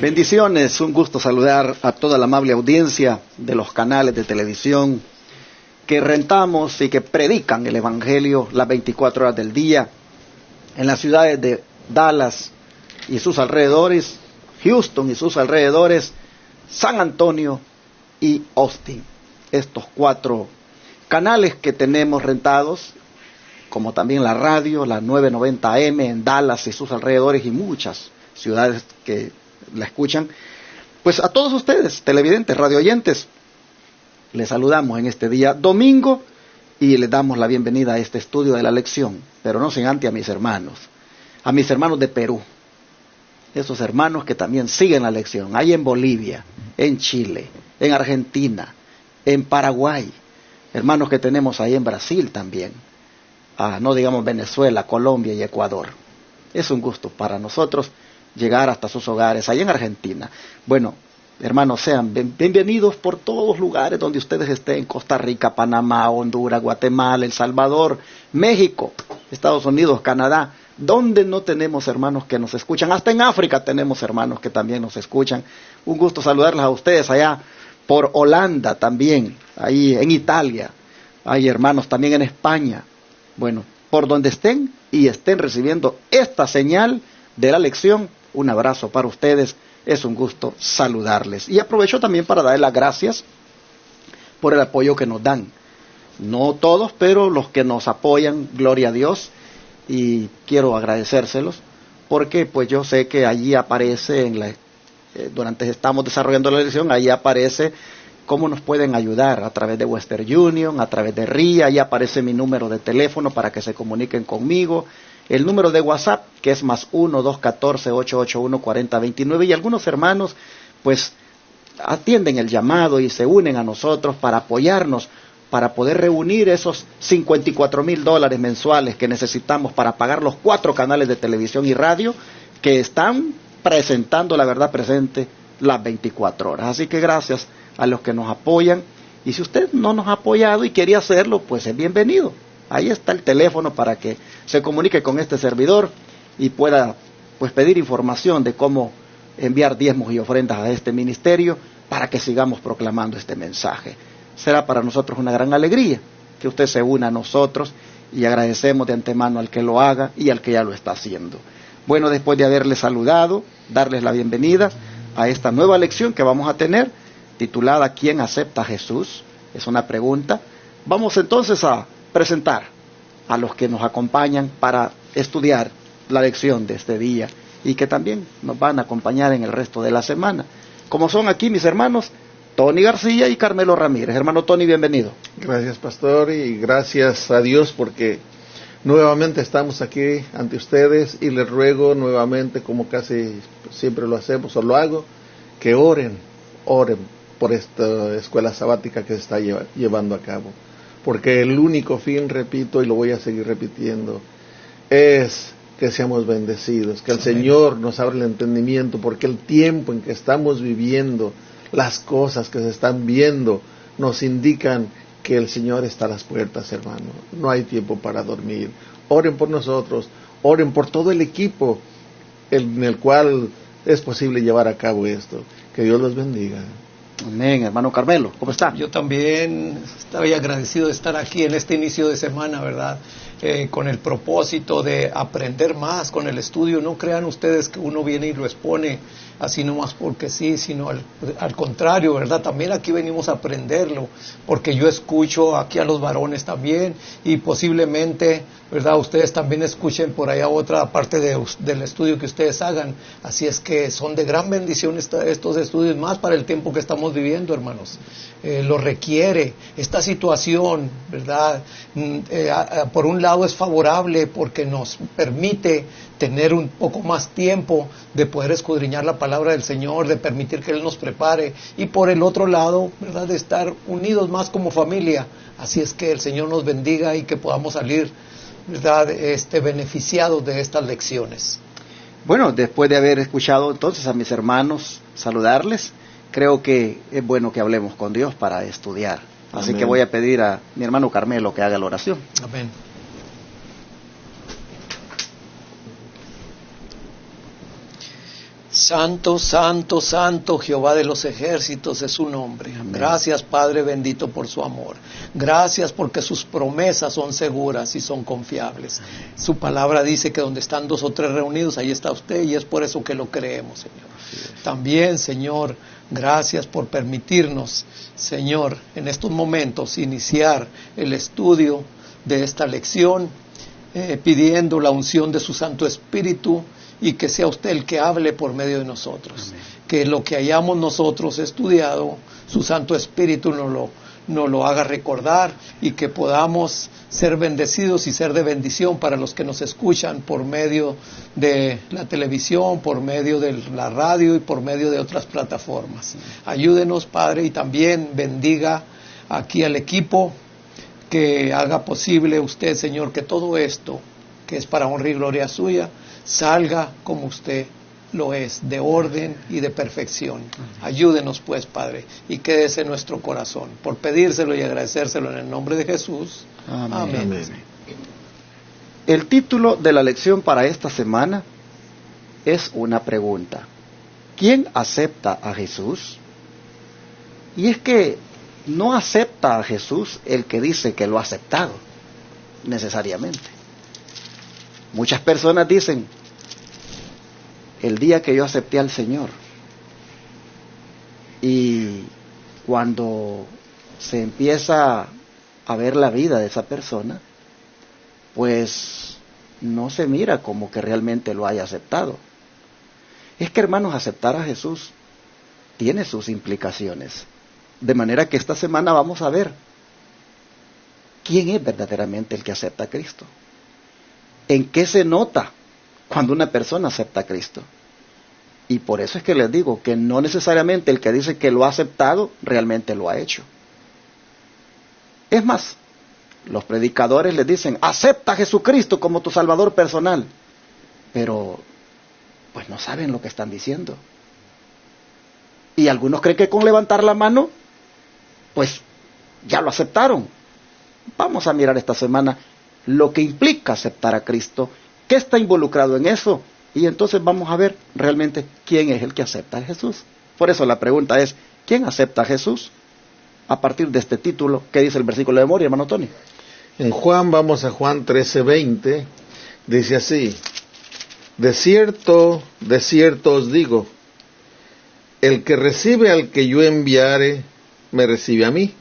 Bendiciones, un gusto saludar a toda la amable audiencia de los canales de televisión que rentamos y que predican el Evangelio las 24 horas del día en las ciudades de Dallas y sus alrededores, Houston y sus alrededores, San Antonio y Austin. Estos 4 canales que tenemos rentados, como también la radio, la 990 AM en Dallas y sus alrededores y muchas ciudades que la escuchan. Pues a todos ustedes, televidentes, radioyentes, les saludamos en este día domingo y les damos la bienvenida a este estudio de la lección, pero no sin antes a mis hermanos de Perú, esos hermanos que también siguen la lección, ahí en Bolivia, en Chile, en Argentina, en Paraguay, hermanos que tenemos ahí en Brasil también, no digamos Venezuela, Colombia y Ecuador. Es un gusto para nosotros llegar hasta sus hogares, ahí en Argentina. Bueno, hermanos, sean bienvenidos por todos lugares donde ustedes estén, Costa Rica, Panamá, Honduras, Guatemala, El Salvador, México, Estados Unidos, Canadá, donde no tenemos hermanos que nos escuchan, hasta en África tenemos hermanos que también nos escuchan. Un gusto saludarles a ustedes allá por Holanda también, ahí en Italia, hay hermanos también en España. Bueno, por donde estén y estén recibiendo esta señal de la lección, un abrazo para ustedes, es un gusto saludarles. Y aprovecho también para darles las gracias por el apoyo que nos dan. No todos, pero los que nos apoyan, gloria a Dios, y quiero agradecérselos, porque pues yo sé que allí aparece, durante estamos desarrollando la lección, allí aparece cómo nos pueden ayudar a través de Western Union, a través de RIA, ahí aparece mi número de teléfono para que se comuniquen conmigo, el número de WhatsApp, que es +1 214 881 4029, y algunos hermanos pues atienden el llamado y se unen a nosotros para apoyarnos, para poder reunir esos $54,000 mensuales que necesitamos para pagar los 4 canales de televisión y radio que están presentando la verdad presente las 24 horas. Así que gracias a los que nos apoyan, y si usted no nos ha apoyado y quería hacerlo, pues es bienvenido. Ahí está el teléfono para que se comunique con este servidor y pueda pues pedir información de cómo enviar diezmos y ofrendas a este ministerio para que sigamos proclamando este mensaje. Será para nosotros una gran alegría que usted se una a nosotros, y agradecemos de antemano al que lo haga y al que ya lo está haciendo. Bueno, después de haberles saludado, darles la bienvenida a esta nueva lección que vamos a tener, titulada ¿Quién acepta a Jesús? Es una pregunta. Vamos entonces a presentar a los que nos acompañan para estudiar la lección de este día y que también nos van a acompañar en el resto de la semana. Como son aquí mis hermanos Tony García y Carmelo Ramírez. Hermano Tony, bienvenido. Gracias, pastor, y gracias a Dios porque nuevamente estamos aquí ante ustedes, y les ruego nuevamente, como casi siempre lo hacemos o lo hago, que oren por esta escuela sabática que se está llevando a cabo. Porque el único fin, repito, y lo voy a seguir repitiendo, es que seamos bendecidos, que el Señor nos abra el entendimiento, porque el tiempo en que estamos viviendo, las cosas que se están viendo, nos indican que el Señor está a las puertas, hermano. No hay tiempo para dormir. Oren por nosotros, oren por todo el equipo en el cual es posible llevar a cabo esto. Que Dios los bendiga. Amén. Hermano Carmelo, ¿cómo está? Yo también estoy agradecido de estar aquí en este inicio de semana, ¿verdad? Con el propósito de aprender más con el estudio. No crean ustedes que uno viene y lo expone así nomás porque sí, sino al contrario, ¿verdad? También aquí venimos a aprenderlo, porque yo escucho aquí a los varones también, y posiblemente, ¿verdad?, ustedes también escuchen por allá otra parte del estudio que ustedes hagan. Así es que son de gran bendición estos estudios, más para el tiempo que estamos viviendo, hermanos. Lo requiere esta situación, ¿verdad? Por un lado es favorable porque nos permite tener un poco más tiempo de poder escudriñar la palabra del Señor, de permitir que Él nos prepare, y por el otro lado, ¿verdad?, de estar unidos más como familia. Así es que el Señor nos bendiga y que podamos salir, ¿verdad?, beneficiados de estas lecciones. Bueno, después de haber escuchado entonces a mis hermanos saludarles, creo que es bueno que hablemos con Dios para estudiar. Así Amén. Que voy a pedir a mi hermano Carmelo que haga la oración. Amén. Santo, santo, santo, Jehová de los ejércitos es su nombre. Amén. Gracias, Padre bendito, por su amor. Gracias porque sus promesas son seguras y son confiables. Su palabra dice que donde están 2 o 3 reunidos, ahí está usted, y es por eso que lo creemos, Señor. También, Señor, gracias por permitirnos, Señor, en estos momentos iniciar el estudio de esta lección, pidiendo la unción de su Santo Espíritu, y que sea usted el que hable por medio de nosotros. Amén. Que lo que hayamos nosotros estudiado, su Santo Espíritu nos lo haga recordar, y que podamos ser bendecidos y ser de bendición para los que nos escuchan por medio de la televisión, por medio de la radio y por medio de otras plataformas. Ayúdenos, Padre, y también bendiga aquí al equipo, que haga posible usted, Señor, que todo esto, que es para honra y gloria suya, salga como usted lo es, de orden y de perfección. Ayúdenos pues, Padre, y quédese en nuestro corazón, por pedírselo y agradecérselo en el nombre de Jesús. Amén. Amén. Amén. El título de la lección para esta semana es una pregunta: ¿quién acepta a Jesús? Y es que no acepta a Jesús el que dice que lo ha aceptado, necesariamente. Muchas personas dicen: el día que yo acepté al Señor. Y cuando se empieza a ver la vida de esa persona, pues no se mira como que realmente lo haya aceptado. Es que, hermanos, aceptar a Jesús tiene sus implicaciones. De manera que esta semana vamos a ver quién es verdaderamente el que acepta a Cristo. ¿En qué se nota cuando una persona acepta a Cristo? Y por eso es que les digo que no necesariamente el que dice que lo ha aceptado realmente lo ha hecho. Es más, los predicadores les dicen: acepta a Jesucristo como tu Salvador personal. Pero pues no saben lo que están diciendo. Y algunos creen que con levantar la mano, pues ya lo aceptaron. Vamos a mirar esta semana lo que implica aceptar a Cristo, qué está involucrado en eso, y entonces vamos a ver realmente quién es el que acepta a Jesús. Por eso la pregunta es: ¿quién acepta a Jesús? A partir de este título, ¿qué dice el versículo de memoria, hermano Tony? En Juan, vamos a Juan 13:20, dice así: de cierto os digo, el que recibe al que yo enviare, me recibe a mí,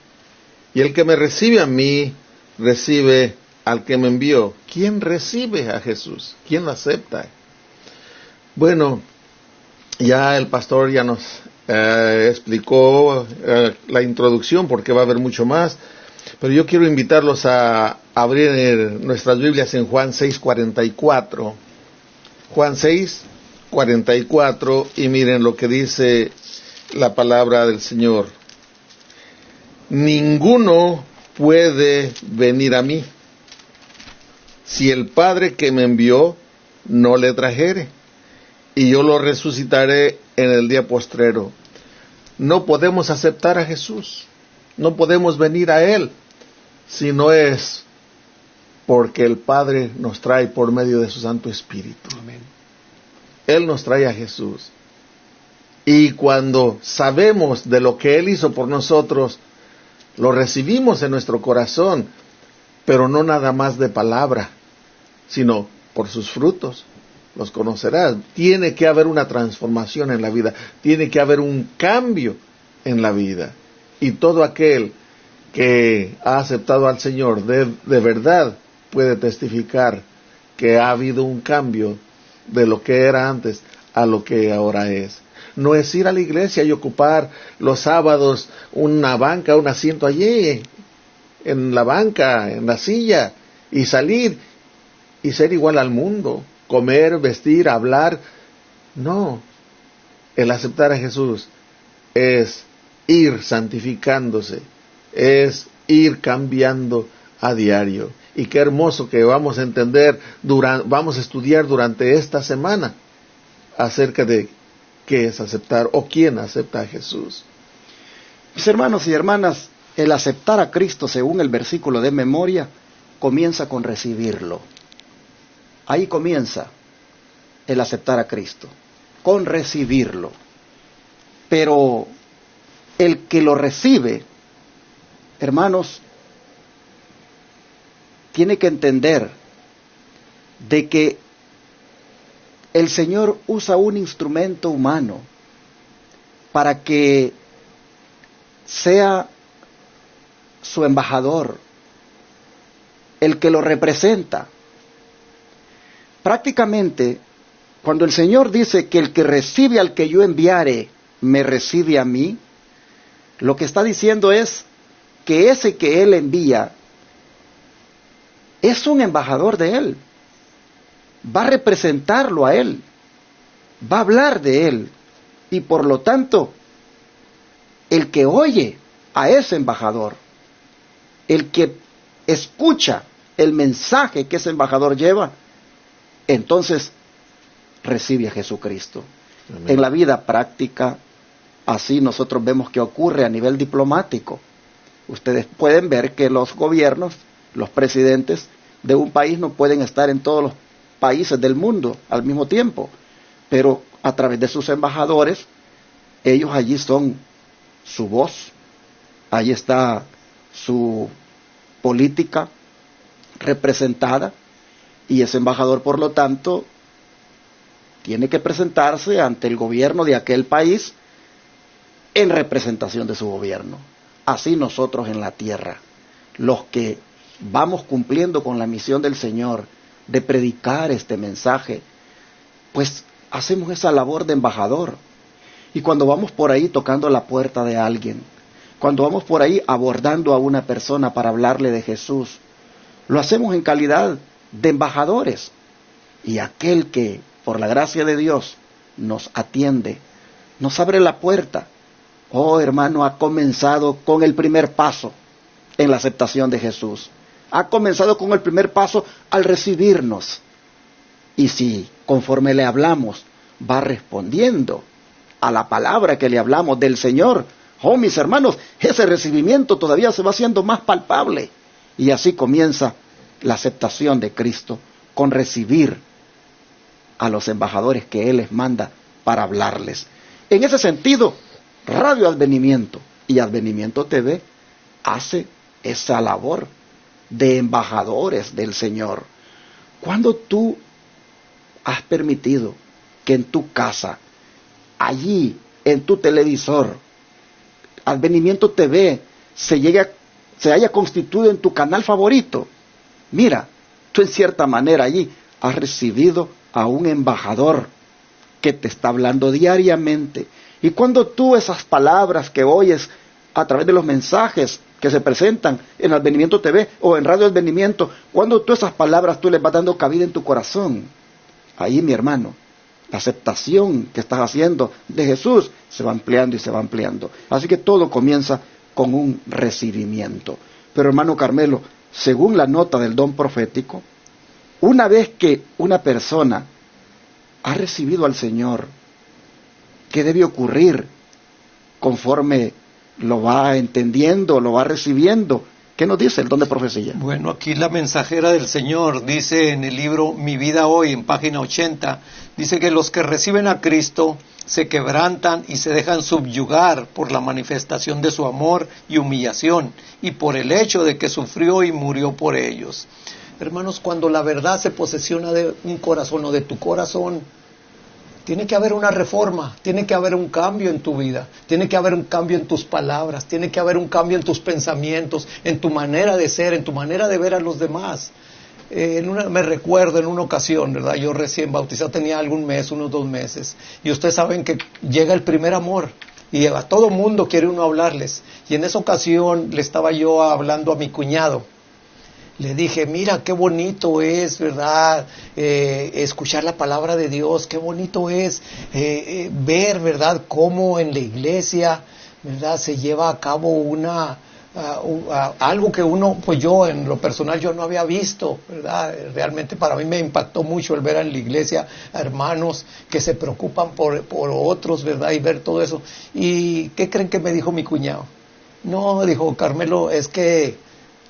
y el que me recibe a mí, recibe al que me envió. ¿Quién recibe a Jesús? ¿Quién lo acepta? Bueno, ya el pastor ya nos explicó la introducción, porque va a haber mucho más, pero yo quiero invitarlos a abrir nuestras Biblias en Juan 6:44. Juan 6:44, y miren lo que dice la palabra del Señor: ninguno puede venir a mí si el Padre que me envió no le trajere, y yo lo resucitaré en el día postrero. No podemos aceptar a Jesús, no podemos venir a Él, si no es porque el Padre nos trae por medio de su Santo Espíritu. Amén. Él nos trae a Jesús. Y cuando sabemos de lo que Él hizo por nosotros, lo recibimos en nuestro corazón, pero no nada más de palabra, sino por sus frutos. Los conocerás. Tiene que haber una transformación en la vida, tiene que haber un cambio en la vida. Y todo aquel que ha aceptado al Señor de verdad puede testificar que ha habido un cambio de lo que era antes a lo que ahora es. No es ir a la iglesia y ocupar los sábados una banca, un asiento allí, en la banca, en la silla, y salir y ser igual al mundo, comer, vestir, hablar. No, el aceptar a Jesús es ir santificándose, es ir cambiando a diario. Y qué hermoso que vamos a entender, vamos a estudiar durante esta semana acerca de qué es aceptar o quién acepta a Jesús. Mis hermanos y hermanas, el aceptar a Cristo, según el versículo de memoria, comienza con recibirlo. Ahí comienza el aceptar a Cristo. con recibirlo. Pero el que lo recibe, hermanos, tiene que entender de que el Señor usa un instrumento humano para que sea su embajador, el que lo representa. Prácticamente, cuando el Señor dice que el que recibe al que yo enviare, me recibe a mí, lo que está diciendo es que ese que Él envía es un embajador de Él. Va a representarlo a Él. Va a hablar de Él. Y por lo tanto, el que oye a ese embajador, el que escucha el mensaje que ese embajador lleva, entonces recibe a Jesucristo. Amén. En la vida práctica, así nosotros vemos que ocurre a nivel diplomático. Ustedes pueden ver que los gobiernos, los presidentes de un país no pueden estar en todos los países del mundo al mismo tiempo, pero a través de sus embajadores, ellos allí son su voz, ahí está su política representada, y ese embajador, por lo tanto, tiene que presentarse ante el gobierno de aquel país en representación de su gobierno. Así nosotros en la tierra, los que vamos cumpliendo con la misión del Señor de predicar este mensaje, pues hacemos esa labor de embajador. Y cuando vamos por ahí tocando la puerta de alguien, cuando vamos por ahí abordando a una persona para hablarle de Jesús, lo hacemos en calidad de embajadores. Y aquel que, por la gracia de Dios, nos atiende, nos abre la puerta. Oh, hermano, ha comenzado con el primer paso en la aceptación de Jesús. Ha comenzado con el primer paso al recibirnos. Y si conforme le hablamos, va respondiendo a la palabra que le hablamos del Señor, oh, mis hermanos, ese recibimiento todavía se va haciendo más palpable. Y así comienza la aceptación de Cristo, con recibir a los embajadores que Él les manda para hablarles. En ese sentido, Radio Advenimiento y Advenimiento TV hace esa labor de embajadores del Señor. Cuando tú has permitido que en tu casa, allí, en tu televisor, Advenimiento TV se haya constituido en tu canal favorito, mira, tú en cierta manera allí has recibido a un embajador que te está hablando diariamente. Y cuando tú esas palabras que oyes a través de los mensajes que se presentan en Advenimiento TV o en Radio Advenimiento, cuando tú esas palabras tú les vas dando cabida en tu corazón, ahí, mi hermano, la aceptación que estás haciendo de Jesús se va ampliando y se va ampliando. Así que todo comienza con un recibimiento. Pero, hermano Carmelo, según la nota del don profético, una vez que una persona ha recibido al Señor, ¿qué debe ocurrir conforme lo va entendiendo, lo va recibiendo? ¿Qué nos dice el don de profecía? Bueno, aquí la mensajera del Señor dice en el libro Mi Vida Hoy, en página 80, dice que los que reciben a Cristo se quebrantan y se dejan subyugar por la manifestación de su amor y humillación, y por el hecho de que sufrió y murió por ellos. Hermanos, cuando la verdad se posesiona de un corazón o de tu corazón, tiene que haber una reforma, tiene que haber un cambio en tu vida, tiene que haber un cambio en tus palabras, tiene que haber un cambio en tus pensamientos, en tu manera de ser, en tu manera de ver a los demás. Me recuerdo en una ocasión, ¿verdad? Yo recién bautizado, tenía algún mes, unos 2 meses, y ustedes saben que llega el primer amor, y a todo mundo quiere uno hablarles, y en esa ocasión le estaba yo hablando a mi cuñado. Le dije, mira, qué bonito es, ¿verdad? Escuchar la palabra de Dios, qué bonito es ver, ¿verdad?, cómo en la iglesia, ¿verdad?, se lleva a cabo algo que uno, pues yo en lo personal yo no había visto, ¿verdad? Realmente para mí me impactó mucho el ver en la iglesia a hermanos que se preocupan por otros, ¿verdad?, y ver todo eso. ¿Y qué creen que me dijo mi cuñado? No, dijo, Carmelo, es que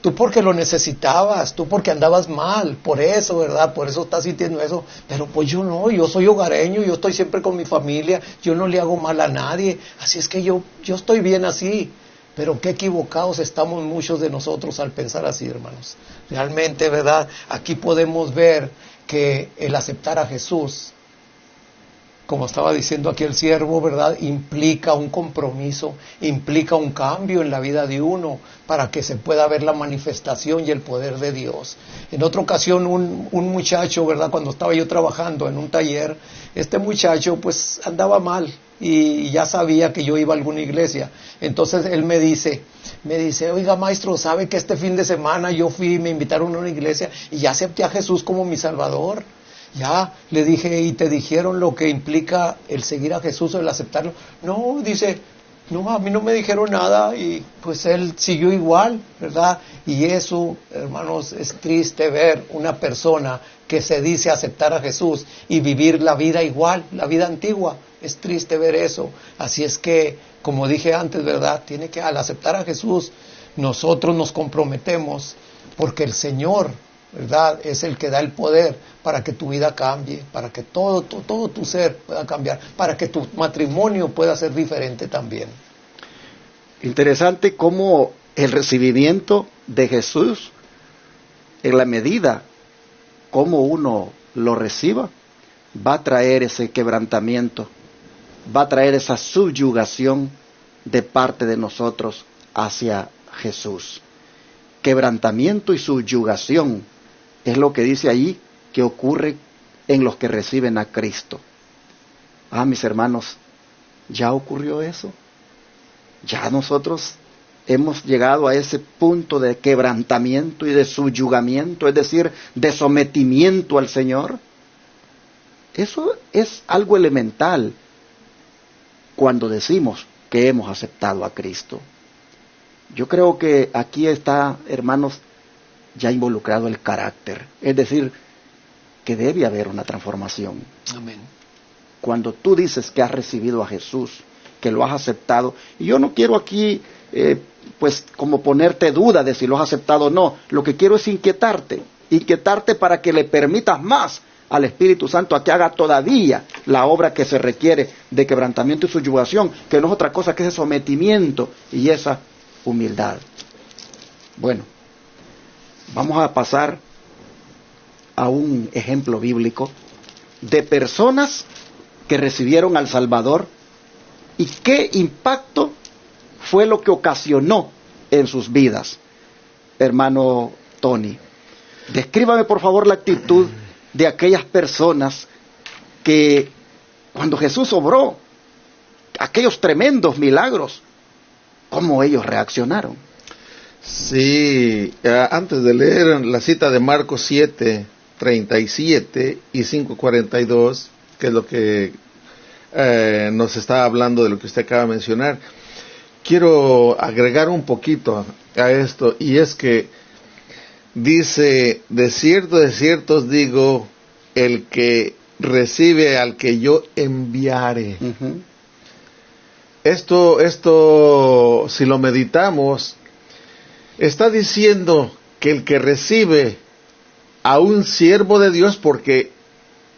tú porque lo necesitabas, tú porque andabas mal, por eso, ¿verdad? Por eso estás sintiendo eso. Pero pues yo no, yo soy hogareño, yo estoy siempre con mi familia, yo no le hago mal a nadie, así es que yo estoy bien así. Pero qué equivocados estamos muchos de nosotros al pensar así, hermanos. Realmente, ¿verdad? Aquí podemos ver que el aceptar a Jesús, como estaba diciendo aquí el siervo, ¿verdad?, implica un compromiso, implica un cambio en la vida de uno para que se pueda ver la manifestación y el poder de Dios. En otra ocasión, un muchacho, ¿verdad?, cuando estaba yo trabajando en un taller, este muchacho pues andaba mal y ya sabía que yo iba a alguna iglesia. Entonces él me dice, oiga maestro, ¿sabe que este fin de semana yo fui, me invitaron a una iglesia y ya acepté a Jesús como mi Salvador? Ya, le dije, ¿y te dijeron lo que implica el seguir a Jesús o el aceptarlo? No, dice, no, a mí no me dijeron nada, y pues él siguió igual, ¿verdad? Y eso, hermanos, es triste ver una persona que se dice aceptar a Jesús y vivir la vida igual, la vida antigua. Es triste ver eso. Así es que, como dije antes, ¿verdad?, tiene que, al aceptar a Jesús, nosotros nos comprometemos, porque el Señor, ¿verdad?, es el que da el poder para que tu vida cambie, para que todo tu ser pueda cambiar, para que tu matrimonio pueda ser diferente también. Interesante cómo el recibimiento de Jesús, en la medida como uno lo reciba, va a traer ese quebrantamiento, va a traer esa subyugación de parte de nosotros hacia Jesús. Quebrantamiento y subyugación es lo que dice ahí que ocurre en los que reciben a Cristo. Mis hermanos, ¿ya ocurrió eso? Ya nosotros hemos llegado a ese punto de quebrantamiento y de subyugamiento, es decir, de sometimiento al Señor. Eso es algo elemental cuando decimos que hemos aceptado a Cristo. Yo creo que aquí está, hermanos, ya involucrado el carácter, es decir, que debe haber una transformación. Amén. Cuando tú dices que has recibido a Jesús, que lo has aceptado, y yo no quiero aquí, pues, como ponerte duda de si lo has aceptado o no, lo que quiero es inquietarte para que le permitas más al Espíritu Santo a que haga todavía la obra que se requiere de quebrantamiento y subyugación, que no es otra cosa que ese sometimiento y esa humildad. Bueno, vamos a pasar a un ejemplo bíblico de personas que recibieron al Salvador y qué impacto fue lo que ocasionó en sus vidas. Hermano Tony, descríbame por favor la actitud de aquellas personas que cuando Jesús obró aquellos tremendos milagros, ¿cómo ellos reaccionaron? Sí, antes de leer la cita de Marcos 7:37 y 5:42, que es lo que nos está hablando de lo que usted acaba de mencionar, quiero agregar un poquito a esto, y es que dice, de cierto os digo, el que recibe al que yo enviare. Uh-huh. Esto, si lo meditamos, está diciendo que el que recibe a un siervo de Dios, porque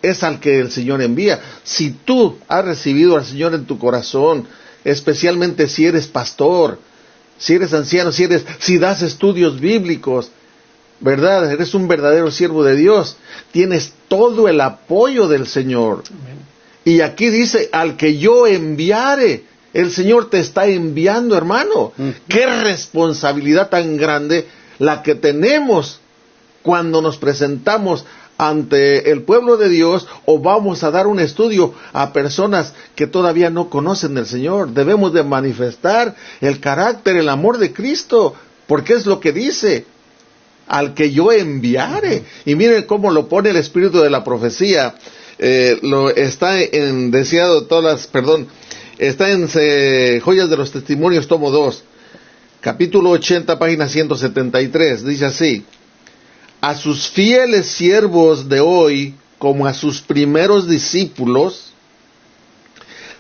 es al que el Señor envía. Si tú has recibido al Señor en tu corazón, especialmente si eres pastor, si eres anciano, si das estudios bíblicos, ¿verdad? Eres un verdadero siervo de Dios, tienes todo el apoyo del Señor. Amén. Y aquí dice, al que yo enviare. El Señor te está enviando, hermano. Qué responsabilidad tan grande la que tenemos cuando nos presentamos ante el pueblo de Dios o vamos a dar un estudio a personas que todavía no conocen del Señor. Debemos de manifestar el carácter, el amor de Cristo, porque es lo que dice, al que yo enviare. Y miren cómo lo pone el espíritu de la profecía. Está en Joyas de los Testimonios, tomo 2, capítulo 80, página 173, dice así: a sus fieles siervos de hoy, como a sus primeros discípulos,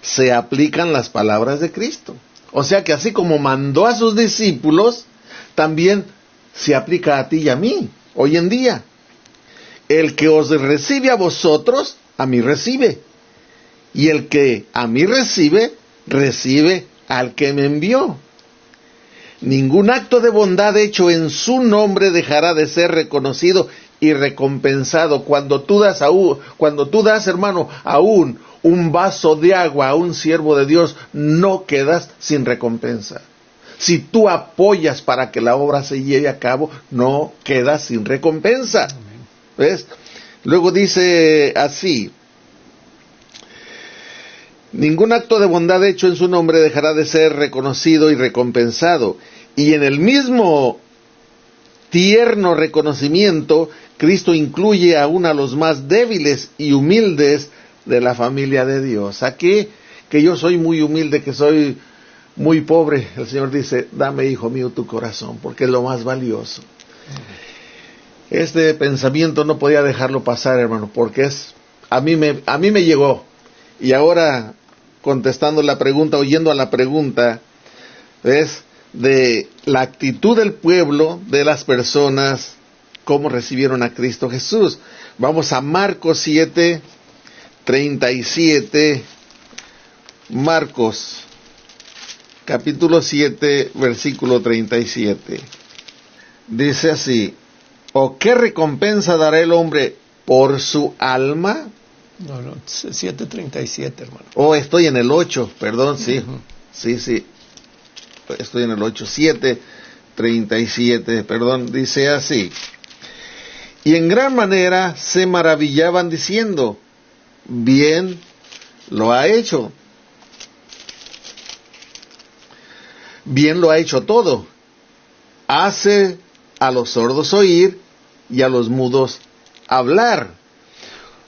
se aplican las palabras de Cristo. O sea que así como mandó a sus discípulos, también se aplica a ti y a mí, hoy en día. El que os recibe a vosotros, a mí recibe. Y el que a mí recibe, recibe al que me envió. Ningún acto de bondad hecho en su nombre dejará de ser reconocido y recompensado. Cuando tú das, hermano, aún un vaso de agua a un siervo de Dios, no quedas sin recompensa. Si tú apoyas para que la obra se lleve a cabo, no quedas sin recompensa. ¿Ves? Luego dice así: ningún acto de bondad hecho en su nombre dejará de ser reconocido y recompensado. Y en el mismo tierno reconocimiento, Cristo incluye aún a los más débiles y humildes de la familia de Dios. Aquí, que yo soy muy humilde, que soy muy pobre, el Señor dice: dame, hijo mío, tu corazón, porque es lo más valioso. Este pensamiento no podía dejarlo pasar, hermano, porque a mí me llegó. Y ahora, contestando la pregunta, oyendo a la pregunta, es de la actitud del pueblo, de las personas, cómo recibieron a Cristo Jesús. Vamos a Marcos 7:37. Marcos, capítulo 7, versículo 37. Dice así: ¿o qué recompensa dará el hombre por su alma? No, 7:37, hermano. Oh, estoy en el 8, perdón, sí. Sí. Estoy en el 8, 7:37, perdón, dice así: y en gran manera se maravillaban diciendo: bien lo ha hecho. Bien lo ha hecho todo. Hace a los sordos oír y a los mudos hablar.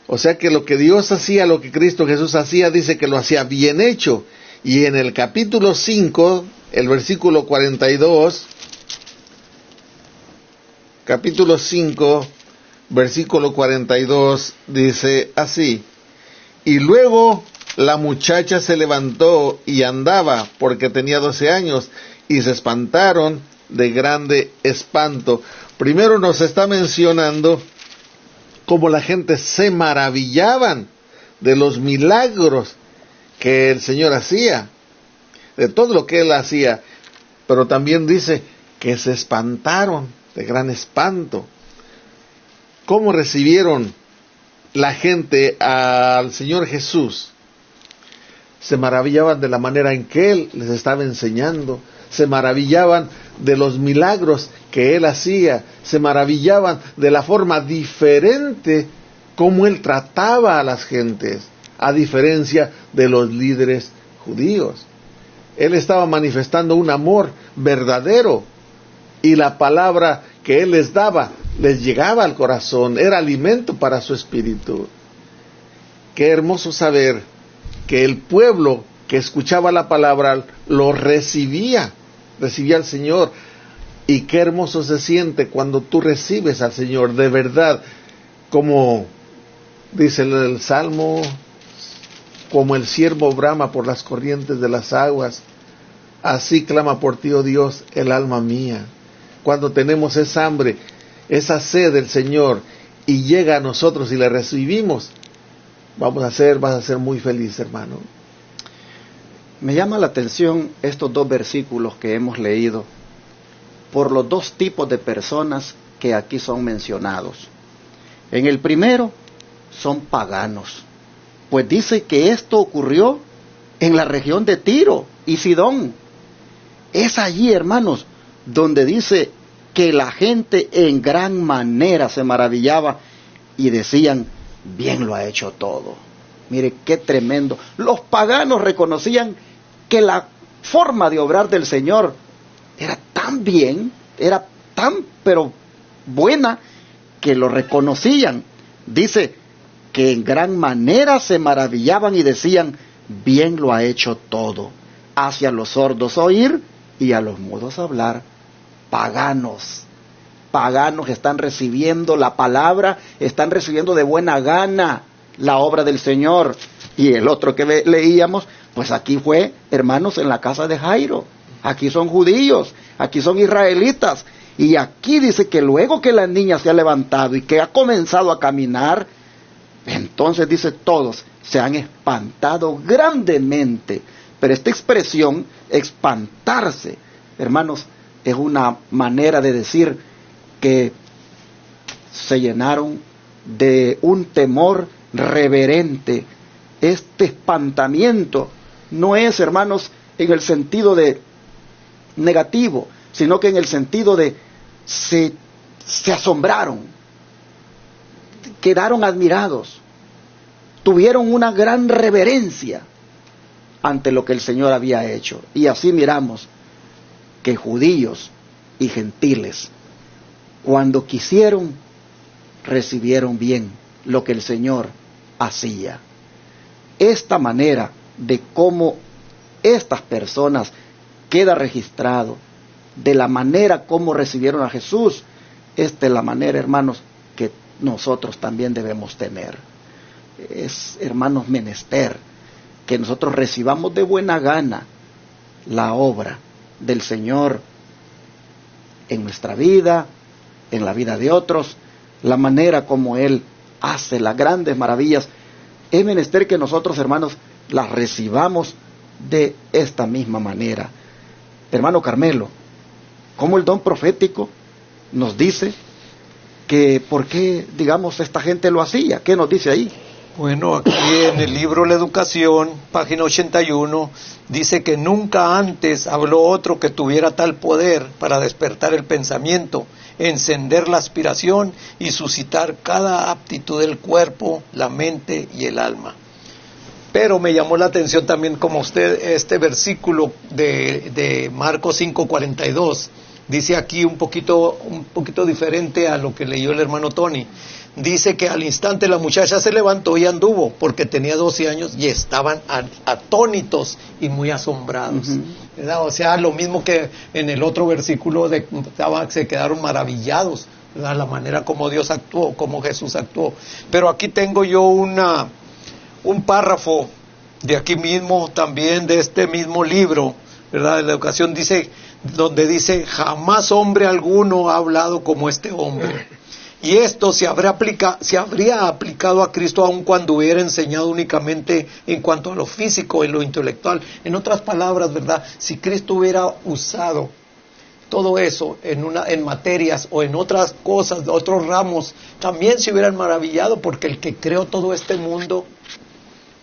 O sea que lo que Dios hacía, lo que Cristo Jesús hacía, dice que lo hacía bien hecho. Y en el capítulo 5, el versículo 42, capítulo 5, versículo 42, dice así: y luego la muchacha se levantó y andaba, porque tenía 12 años, y se espantaron de grande espanto. Primero nos está mencionando cómo la gente se maravillaban de los milagros que el Señor hacía, de todo lo que Él hacía, pero también dice que se espantaron de gran espanto. ¿Cómo recibieron la gente al Señor Jesús? Se maravillaban de la manera en que Él les estaba enseñando, se maravillaban de los milagros que Él hacía, se maravillaban de la forma diferente como Él trataba a las gentes, a diferencia de los líderes judíos. Él estaba manifestando un amor verdadero, y la palabra que Él les daba les llegaba al corazón, era alimento para su espíritu. Qué hermoso saber que el pueblo que escuchaba la palabra lo recibía al Señor. Y qué hermoso se siente cuando tú recibes al Señor de verdad, como dice el Salmo: como el ciervo brama por las corrientes de las aguas, así clama por ti, oh Dios, el alma mía. Cuando tenemos esa hambre, esa sed del Señor, y llega a nosotros y le recibimos, vas a ser muy feliz, hermano. Me llama la atención estos dos versículos que hemos leído, por los dos tipos de personas que aquí son mencionados. En el primero, son paganos, pues dice que esto ocurrió en la región de Tiro y Sidón. Es allí, hermanos, donde dice que la gente en gran manera se maravillaba y decían: bien lo ha hecho todo. Mire qué tremendo. Los paganos reconocían que la forma de obrar del Señor era tan bien, era tan pero buena, que lo reconocían. Dice que en gran manera se maravillaban y decían: bien lo ha hecho todo. Hace a los sordos oír y a los mudos hablar. Paganos están recibiendo la palabra, están recibiendo de buena gana la obra del Señor. Y el otro que leíamos, pues aquí fue, hermanos, en la casa de Jairo. Aquí son judíos, aquí son israelitas, Y aquí dice que luego que la niña se ha levantado y que ha comenzado a caminar, entonces dice todos se han espantado grandemente. Pero esta expresión, espantarse, hermanos, es una manera de decir que se llenaron de un temor reverente. Este espantamiento no es, hermanos, en el sentido de negativo, sino que en el sentido de se asombraron, quedaron admirados, tuvieron una gran reverencia ante lo que el Señor había hecho. Y así miramos que judíos y gentiles, cuando quisieron, recibieron bien lo que el Señor hacía. Esta manera de cómo estas personas queda registrado, de la manera como recibieron a Jesús, esta es la manera, hermanos, que nosotros también debemos tener. Es, hermanos, menester que nosotros recibamos de buena gana la obra del Señor en nuestra vida, en la vida de otros, la manera como Él hace las grandes maravillas. Es menester que nosotros, hermanos, las recibamos de esta misma manera. Hermano Carmelo, como el don profético nos dice que por qué, digamos, esta gente lo hacía. ¿Qué nos dice ahí? Bueno, aquí en el libro La Educación, página 81, dice que nunca antes habló otro que tuviera tal poder para despertar el pensamiento, encender la aspiración y suscitar cada aptitud del cuerpo, la mente y el alma. Pero me llamó la atención también, como usted, este versículo de Marcos 5:42, dice aquí un poquito diferente a lo que leyó el hermano Tony. Dice que al instante la muchacha se levantó y anduvo, porque tenía 12 años y estaban atónitos y muy asombrados. ¿Verdad? O sea, lo mismo que en el otro versículo se quedaron maravillados, ¿verdad? La manera como Dios actuó, como Jesús actuó. Pero aquí tengo yo un párrafo de aquí mismo, también de este mismo libro, ¿verdad? De la educación, donde dice: jamás hombre alguno ha hablado como este hombre. Y esto se habría aplicado a Cristo aun cuando hubiera enseñado únicamente en cuanto a lo físico y lo intelectual. En otras palabras, ¿verdad? Si Cristo hubiera usado todo eso en materias o en otras cosas, otros ramos, también se hubieran maravillado, porque el que creó todo este mundo,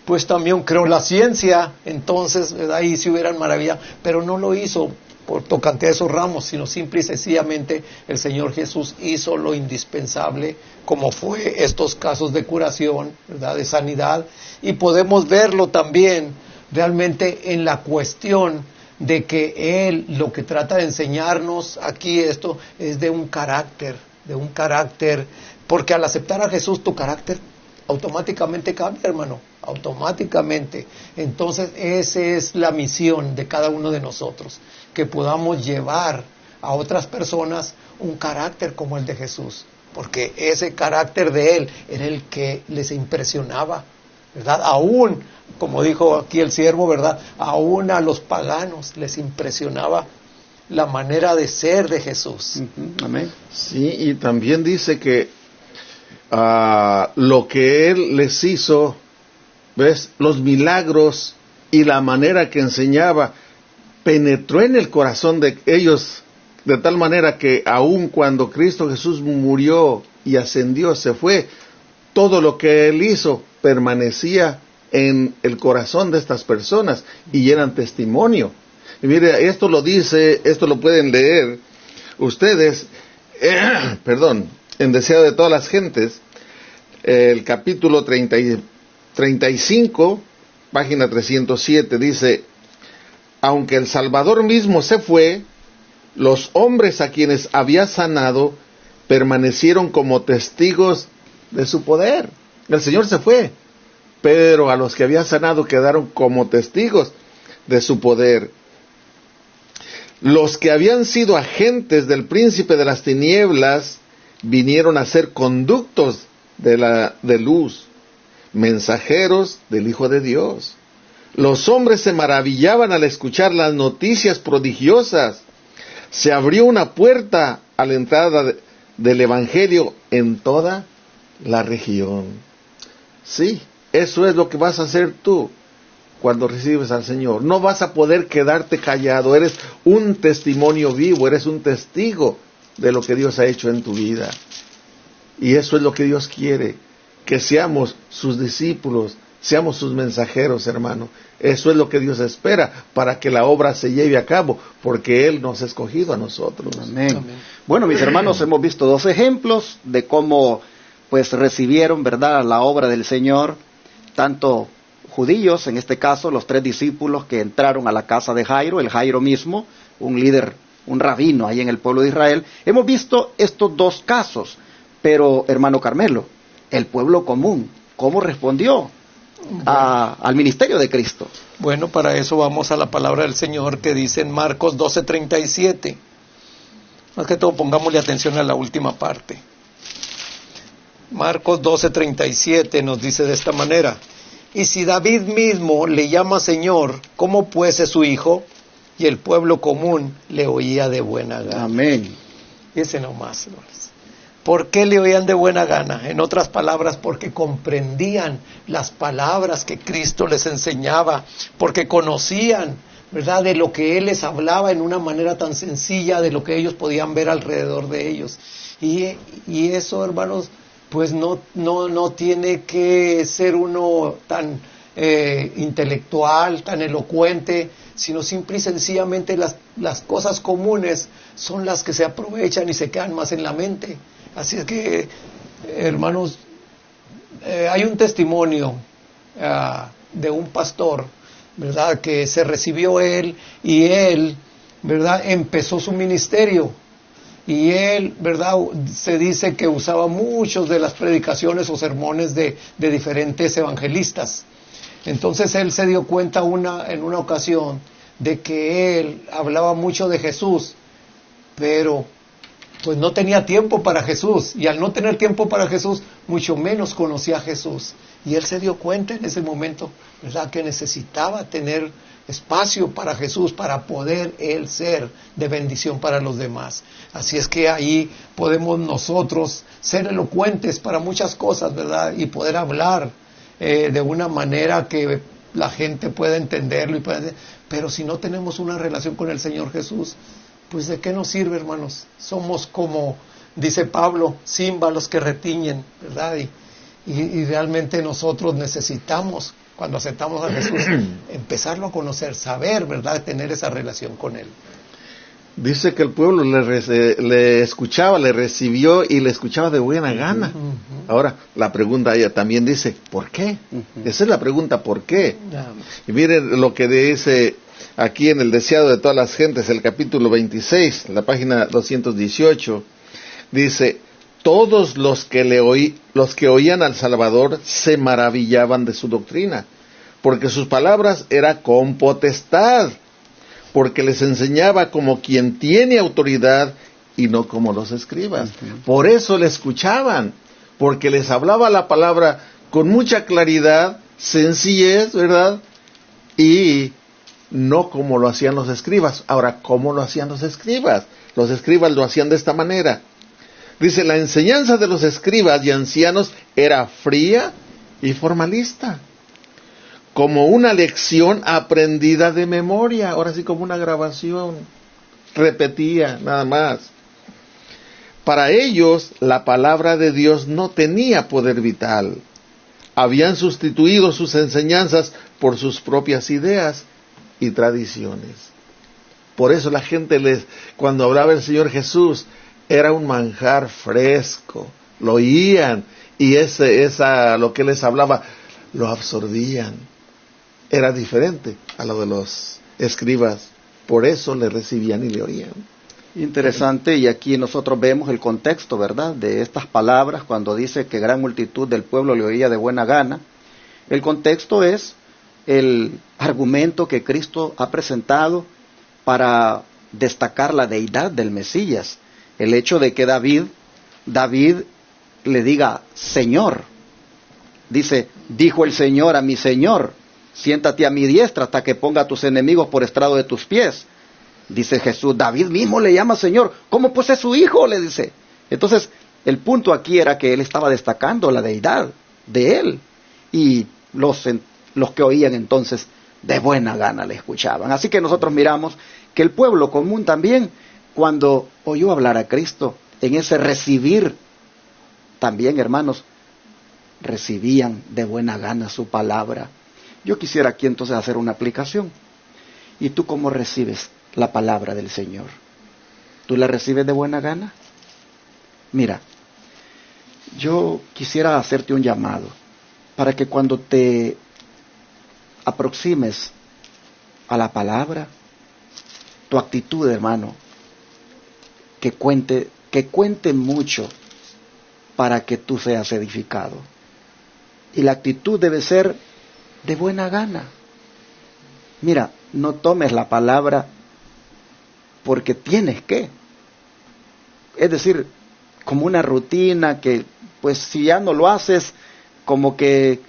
pues también creó la ciencia. Entonces, ¿verdad? Ahí se hubieran maravillado, pero no lo hizo por tocante a esos ramos, sino simple y sencillamente el Señor Jesús hizo lo indispensable, como fue estos casos de curación, ¿verdad? De sanidad, y podemos verlo también realmente en la cuestión de que Él lo que trata de enseñarnos aquí, esto es de un carácter, porque al aceptar a Jesús tu carácter automáticamente cambia, hermano, automáticamente. Entonces esa es la misión de cada uno de nosotros, que podamos llevar a otras personas un carácter como el de Jesús, porque ese carácter de Él era el que les impresionaba, ¿verdad? Aún, como dijo aquí el siervo, ¿verdad? Aún a los paganos les impresionaba la manera de ser de Jesús. Amén. Sí, y también dice que lo que Él les hizo, ¿ves? Los milagros y la manera que enseñaba penetró en el corazón de ellos, de tal manera que aun cuando Cristo Jesús murió y ascendió, se fue, todo lo que Él hizo permanecía en el corazón de estas personas y eran testimonio. Y mire, esto lo pueden leer ustedes, en Deseo de todas las gentes, el capítulo 35, página 307, dice: aunque el Salvador mismo se fue, los hombres a quienes había sanado permanecieron como testigos de su poder. El Señor se fue, pero a los que había sanado quedaron como testigos de su poder. Los que habían sido agentes del príncipe de las tinieblas vinieron a ser conductos de luz, mensajeros del Hijo de Dios. Los hombres se maravillaban al escuchar las noticias prodigiosas. se abrió una puerta a la entrada del Evangelio en toda la región. Sí, eso es lo que vas a hacer tú cuando recibes al Señor. No vas a poder quedarte callado, eres un testimonio vivo, eres un testigo de lo que Dios ha hecho en tu vida. Y eso es lo que Dios quiere, que seamos sus discípulos, seamos sus mensajeros, hermano. Eso es lo que Dios espera para que la obra se lleve a cabo, porque Él nos ha escogido a nosotros. Amén. Amén. Bueno, mis hermanos, hemos visto dos ejemplos de cómo pues recibieron, ¿verdad?, la obra del Señor, tanto judíos, en este caso los 3 discípulos que entraron a la casa de Jairo, el Jairo mismo, un líder, un rabino ahí en el pueblo de Israel. Hemos visto estos dos casos, pero hermano Carmelo, el pueblo común, ¿cómo respondió al ministerio de Cristo? Bueno, para eso vamos a la palabra del Señor que dice en Marcos 12:37. Más que todo pongámosle atención a la última parte. Marcos 12:37 nos dice de esta manera: y si David mismo le llama Señor, ¿cómo pues es su hijo? Y el pueblo común le oía de buena gana. Amén. Ese nomás, hermanos. ¿Por qué le oían de buena gana? En otras palabras, porque comprendían las palabras que Cristo les enseñaba, porque conocían, ¿verdad?, de lo que Él les hablaba en una manera tan sencilla, de lo que ellos podían ver alrededor de ellos. Y eso, hermanos, pues no tiene que ser uno tan intelectual, tan elocuente, sino simple y sencillamente las cosas comunes son las que se aprovechan y se quedan más en la mente. Así es que, hermanos, hay un testimonio de un pastor, ¿verdad?, que se recibió él, y él, ¿verdad?, empezó su ministerio. Y él, ¿verdad?, se dice que usaba muchos de las predicaciones o sermones de diferentes evangelistas. Entonces él se dio cuenta en una ocasión de que él hablaba mucho de Jesús, pero pues no tenía tiempo para Jesús, y al no tener tiempo para Jesús, mucho menos conocía a Jesús. Y él se dio cuenta en ese momento, ¿verdad?, que necesitaba tener espacio para Jesús, para poder él ser de bendición para los demás. Así es que ahí podemos nosotros ser elocuentes para muchas cosas, ¿verdad?, y poder hablar de una manera que la gente pueda entenderlo, pero si no tenemos una relación con el Señor Jesús, pues ¿de qué nos sirve, hermanos? Somos como, dice Pablo, címbalos que retiñen, ¿verdad? Y realmente nosotros necesitamos, cuando aceptamos a Jesús, empezarlo a conocer, saber, ¿verdad?, tener esa relación con Él. Dice que el pueblo le escuchaba, le recibió y le escuchaba de buena gana. Ahora, la pregunta ella también dice, ¿por qué? Esa es la pregunta, ¿por qué? Y miren lo que dice aquí en el Deseado de todas las gentes, el capítulo 26, la página 218, dice, todos los que oían al Salvador se maravillaban de su doctrina, porque sus palabras eran con potestad, porque les enseñaba como quien tiene autoridad y no como los escribas. Por eso le escuchaban, porque les hablaba la palabra con mucha claridad, sencillez, ¿verdad? Y no como lo hacían los escribas. Ahora, ¿cómo lo hacían los escribas? Los escribas lo hacían de esta manera. Dice, la enseñanza de los escribas y ancianos era fría y formalista, como una lección aprendida de memoria, ahora sí como una grabación, repetía nada más. Para ellos, la palabra de Dios no tenía poder vital. Habían sustituido sus enseñanzas por sus propias ideas y tradiciones. Por eso la gente cuando hablaba el Señor Jesús, era un manjar fresco, lo oían, y lo que les hablaba, lo absorbían. Era diferente a lo de los escribas, por eso le recibían y le oían. Interesante, y aquí nosotros vemos el contexto, ¿verdad?, de estas palabras, cuando dice que gran multitud del pueblo le oía de buena gana. El contexto es el argumento que Cristo ha presentado para destacar la deidad del Mesías. El hecho de que David le diga Señor. Dice, dijo el Señor a mi Señor, siéntate a mi diestra hasta que ponga a tus enemigos por estrado de tus pies. Dice Jesús, David mismo le llama Señor. ¿Cómo pues es su hijo? Le dice. Entonces, el punto aquí era que él estaba destacando la deidad de él. Y los que oían entonces de buena gana le escuchaban. Así que nosotros miramos que el pueblo común también, cuando oyó hablar a Cristo, en ese recibir, también, hermanos, recibían de buena gana su palabra. Yo quisiera aquí entonces hacer una aplicación. ¿Y tú cómo recibes la palabra del Señor? ¿Tú la recibes de buena gana? Mira, yo quisiera hacerte un llamado para que cuando te aproximes a la palabra, tu actitud, hermano, que cuente mucho para que tú seas edificado. Y la actitud debe ser de buena gana. Mira, no tomes la palabra porque tienes que. Es decir, como una rutina que, pues si ya no lo haces, como que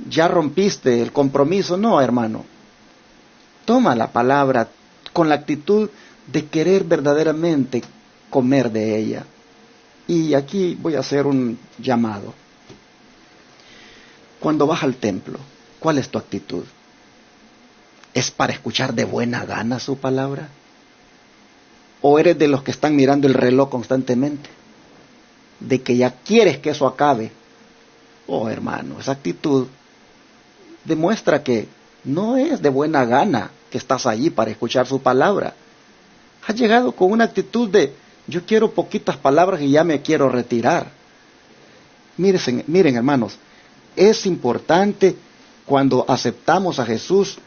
ya rompiste el compromiso. No, hermano. Toma la palabra con la actitud de querer verdaderamente comer de ella. Y aquí voy a hacer un llamado. Cuando vas al templo, ¿cuál es tu actitud? ¿Es para escuchar de buena gana su palabra? ¿O eres de los que están mirando el reloj constantemente? ¿De que ya quieres que eso acabe? Oh, hermano, esa actitud demuestra que no es de buena gana que estás allí para escuchar su palabra. Has llegado con una actitud de, yo quiero poquitas palabras y ya me quiero retirar. Miren, hermanos, es importante cuando aceptamos a Jesús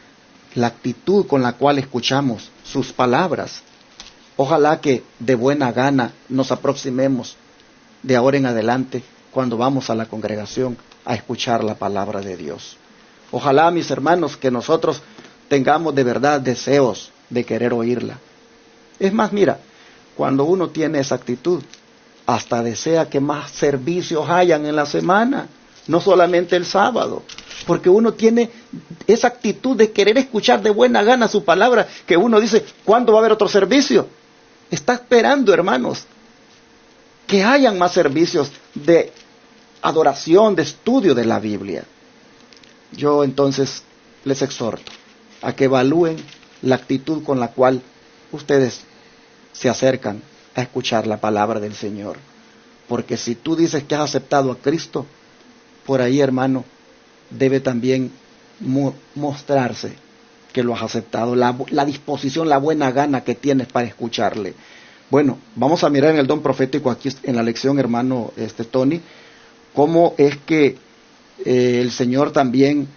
la actitud con la cual escuchamos sus palabras. Ojalá que de buena gana nos aproximemos de ahora en adelante cuando vamos a la congregación a escuchar la palabra de Dios. Ojalá, mis hermanos, que nosotros tengamos de verdad deseos de querer oírla. Es más, mira, cuando uno tiene esa actitud, hasta desea que más servicios hayan en la semana, no solamente el sábado, porque uno tiene esa actitud de querer escuchar de buena gana su palabra, que uno dice, ¿cuándo va a haber otro servicio? Está esperando, hermanos, que hayan más servicios de adoración, de estudio de la Biblia. Yo entonces les exhorto a que evalúen la actitud con la cual ustedes se acercan a escuchar la palabra del Señor. Porque si tú dices que has aceptado a Cristo, por ahí, hermano, debe también mostrarse que lo has aceptado, la disposición, la buena gana que tienes para escucharle. Bueno, vamos a mirar en el don profético aquí en la lección, hermano Tony, cómo es que el Señor también,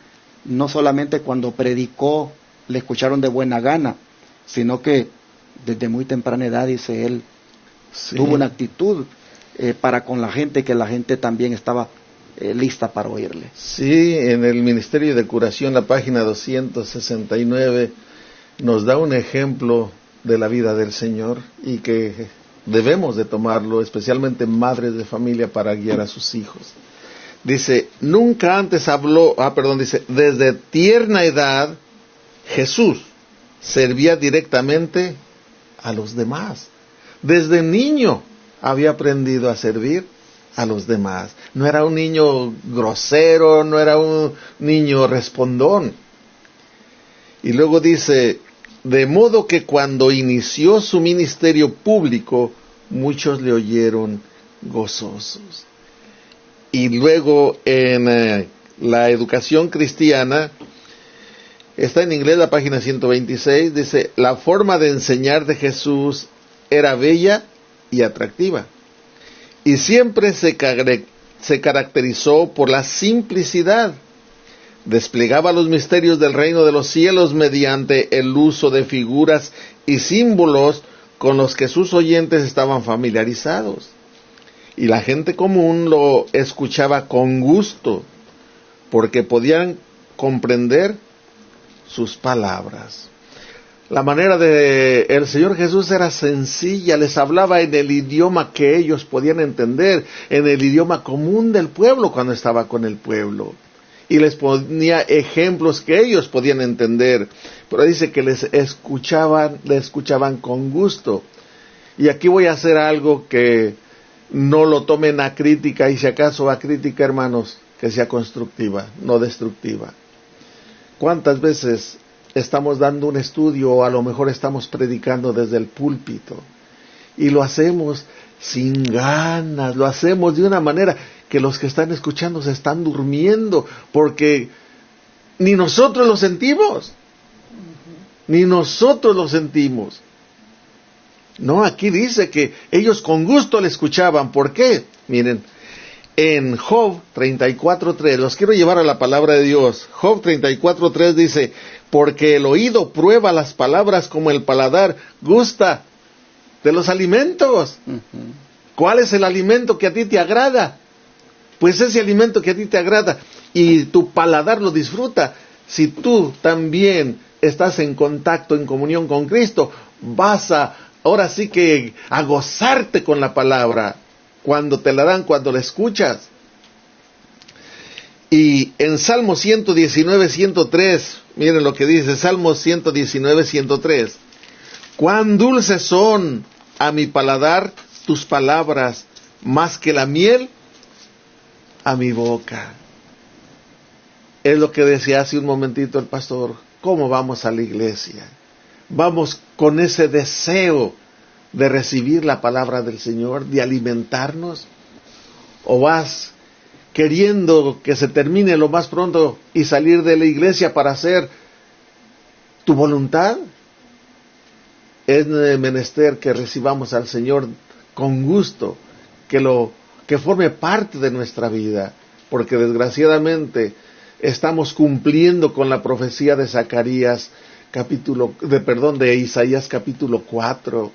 no solamente cuando predicó, le escucharon de buena gana, sino que desde muy temprana edad, dice él, tuvo una actitud para con la gente, que la gente también estaba lista para oírle. Sí, en el Ministerio de Curación, la página 269, nos da un ejemplo de la vida del Señor y que debemos de tomarlo, especialmente madres de familia, para guiar a sus hijos. Dice, nunca antes dice, desde tierna edad Jesús servía directamente a los demás. Desde niño había aprendido a servir a los demás. No era un niño grosero, no era un niño respondón. Y luego dice, de modo que cuando inició su ministerio público, muchos le oyeron gozosos. Y luego en la educación cristiana, está en inglés la página 126, dice, la forma de enseñar de Jesús era bella y atractiva. Y siempre se caracterizó por la simplicidad. Desplegaba los misterios del reino de los cielos mediante el uso de figuras y símbolos con los que sus oyentes estaban familiarizados. Y la gente común lo escuchaba con gusto, porque podían comprender sus palabras. La manera de el Señor Jesús era sencilla, les hablaba en el idioma que ellos podían entender, en el idioma común del pueblo cuando estaba con el pueblo. y les ponía ejemplos que ellos podían entender. Pero dice que le escuchaban con gusto. Y aquí voy a hacer algo que no lo tomen a crítica, y si acaso a crítica, hermanos, que sea constructiva, no destructiva. ¿Cuántas veces estamos dando un estudio, o a lo mejor estamos predicando desde el púlpito, y lo hacemos sin ganas, lo hacemos de una manera que los que están escuchando se están durmiendo, porque ni nosotros lo sentimos, ni nosotros lo sentimos? No, aquí dice que ellos con gusto le escuchaban. ¿Por qué? Miren, en Job 34:3, los quiero llevar a la palabra de Dios. Job 34:3 dice, porque el oído prueba las palabras como el paladar gusta de los alimentos. ¿Cuál es el alimento que a ti te agrada? Pues ese alimento que a ti te agrada y tu paladar lo disfruta. Si tú también estás en contacto, en comunión con Cristo, vas ahora sí que a gozarte con la palabra, cuando te la dan, cuando la escuchas. Y en Salmo 119:103, miren lo que dice, Salmo 119:103, cuán dulces son a mi paladar tus palabras, más que la miel a mi boca. Es lo que decía hace un momentito el pastor. ¿Cómo vamos a la iglesia? Vamos con ese deseo de recibir la palabra del Señor, de alimentarnos, o vas queriendo que se termine lo más pronto y salir de la iglesia para hacer tu voluntad. Es menester que recibamos al Señor con gusto, que forme parte de nuestra vida, porque desgraciadamente estamos cumpliendo con la profecía de Zacarías de Isaías capítulo 4.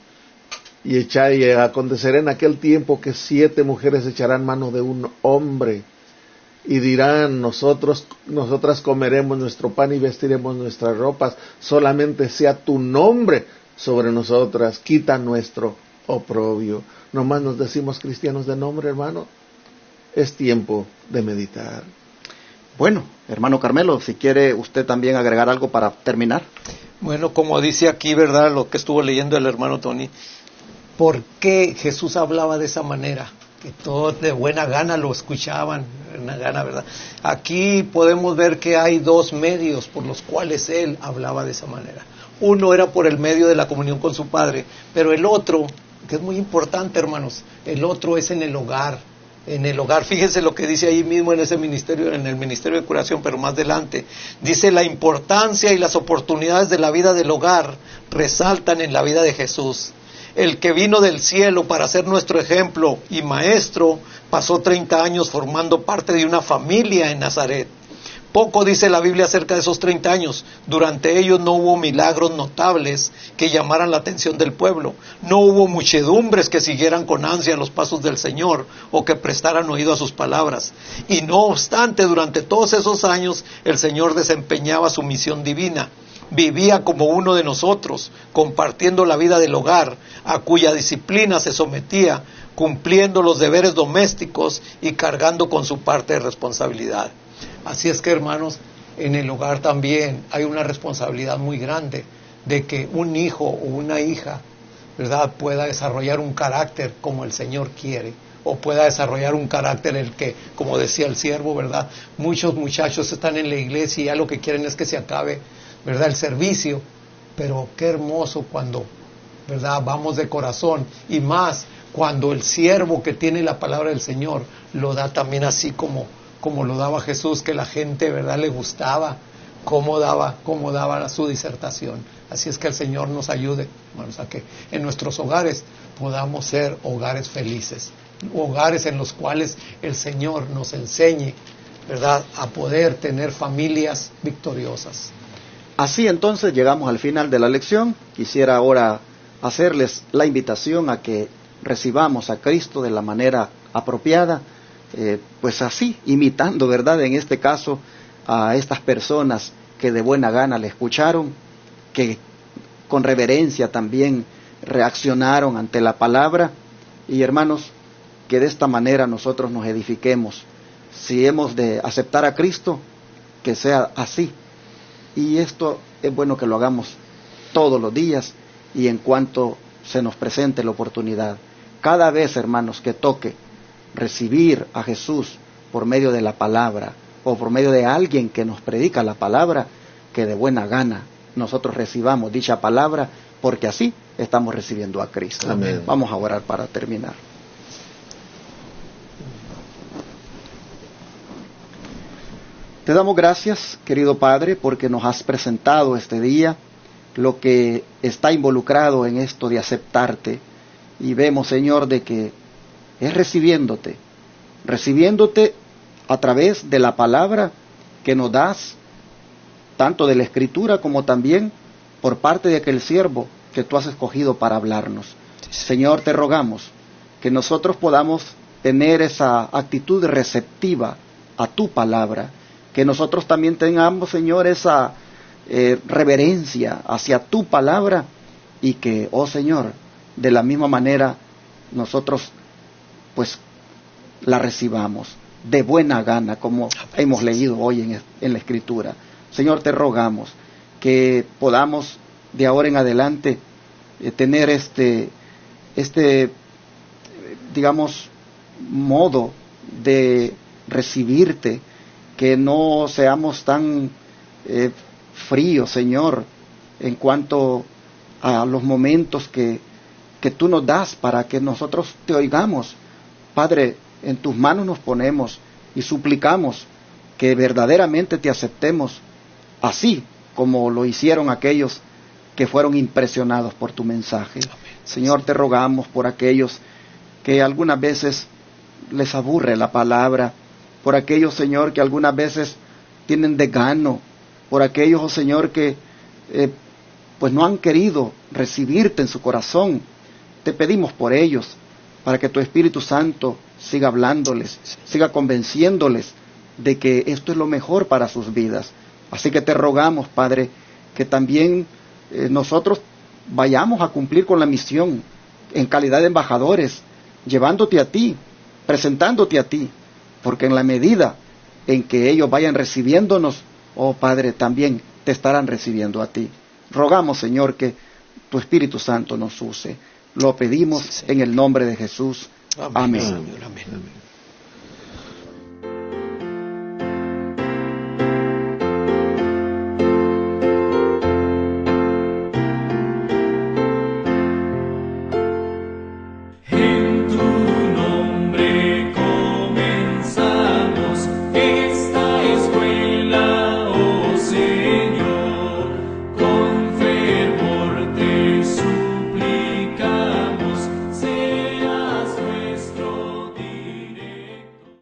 Y acontecerá en aquel tiempo que 7 mujeres echarán mano de un hombre y dirán, nosotras comeremos nuestro pan y vestiremos nuestras ropas, solamente sea tu nombre sobre nosotras, quita nuestro oprobio. Nomás nos decimos cristianos de nombre, hermano. Es tiempo de meditar. Bueno, hermano Carmelo, si quiere usted también agregar algo para terminar. Bueno, como dice aquí, ¿verdad? Lo que estuvo leyendo el hermano Tony. ¿Por qué Jesús hablaba de esa manera? Que todos de buena gana lo escuchaban, de buena gana, ¿verdad? Aquí podemos ver que hay 2 medios por los cuales Él hablaba de esa manera. Uno era por el medio de la comunión con su Padre, pero el otro, que es muy importante, hermanos, el otro es en el hogar. En el hogar, fíjense lo que dice ahí mismo en ese ministerio, en el ministerio de curación, pero más adelante, dice la importancia y las oportunidades de la vida del hogar resaltan en la vida de Jesús. El que vino del cielo para ser nuestro ejemplo y maestro, pasó 30 años formando parte de una familia en Nazaret. Poco dice la Biblia acerca de esos 30 años. Durante ellos no hubo milagros notables que llamaran la atención del pueblo. No hubo muchedumbres que siguieran con ansia los pasos del Señor o que prestaran oído a sus palabras. Y no obstante, durante todos esos años, el Señor desempeñaba su misión divina. Vivía como uno de nosotros, compartiendo la vida del hogar, a cuya disciplina se sometía, cumpliendo los deberes domésticos y cargando con su parte de responsabilidad. Así es que, hermanos, en el hogar también hay una responsabilidad muy grande de que un hijo o una hija, ¿verdad?, pueda desarrollar un carácter como el Señor quiere, o pueda desarrollar un carácter el que, como decía el siervo, ¿verdad?, muchos muchachos están en la iglesia y ya lo que quieren es que se acabe, ¿verdad?, el servicio, pero qué hermoso cuando, ¿verdad?, vamos de corazón, y más cuando el siervo que tiene la palabra del Señor lo da también así como lo daba Jesús, que la gente, ¿verdad?, le gustaba cómo daba su disertación. Así es que el Señor nos ayude, hermanos, a que en nuestros hogares podamos ser hogares felices, hogares en los cuales el Señor nos enseñe, ¿verdad?, a poder tener familias victoriosas. Así entonces llegamos al final de la lección. Quisiera ahora hacerles la invitación a que recibamos a Cristo de la manera apropiada, pues así, imitando, ¿verdad?, en este caso a estas personas que de buena gana le escucharon, que con reverencia también reaccionaron ante la palabra. Y hermanos, que de esta manera nosotros nos edifiquemos. Si hemos de aceptar a Cristo, que sea así. Y esto es bueno que lo hagamos todos los días y en cuanto se nos presente la oportunidad. Cada vez, hermanos, que toque recibir a Jesús por medio de la palabra o por medio de alguien que nos predica la palabra, que de buena gana nosotros recibamos dicha palabra, porque así estamos recibiendo a Cristo. Amén. Vamos a orar para terminar. Te damos gracias, querido Padre, porque nos has presentado este día lo que está involucrado en esto de aceptarte. Y vemos, Señor, de que es recibiéndote a través de la palabra que nos das, tanto de la Escritura como también por parte de aquel siervo que tú has escogido para hablarnos. Señor, te rogamos que nosotros podamos tener esa actitud receptiva a tu palabra, que nosotros también tengamos, Señor, esa reverencia hacia tu palabra y que, oh Señor, de la misma manera nosotros pues la recibamos de buena gana, como hemos leído hoy en la Escritura. Señor, te rogamos que podamos de ahora en adelante tener digamos, modo de recibirte, que no seamos tan fríos, Señor, en cuanto a los momentos que tú nos das para que nosotros te oigamos. Padre, en tus manos nos ponemos y suplicamos que verdaderamente te aceptemos, así como lo hicieron aquellos que fueron impresionados por tu mensaje. Amén. Señor, te rogamos por aquellos que algunas veces les aburre la palabra, por aquellos, Señor, que algunas veces tienen desgano, por aquellos, oh Señor, que pues no han querido recibirte en su corazón. Te pedimos por ellos, para que tu Espíritu Santo siga hablándoles, siga convenciéndoles de que esto es lo mejor para sus vidas. Así que te rogamos, Padre, que también nosotros vayamos a cumplir con la misión en calidad de embajadores, llevándote a ti, presentándote a ti, porque en la medida en que ellos vayan recibiéndonos, oh Padre, también te estarán recibiendo a ti. Rogamos, Señor, que tu Espíritu Santo nos use. Lo pedimos en el nombre de Jesús. Amén. Señor, amén.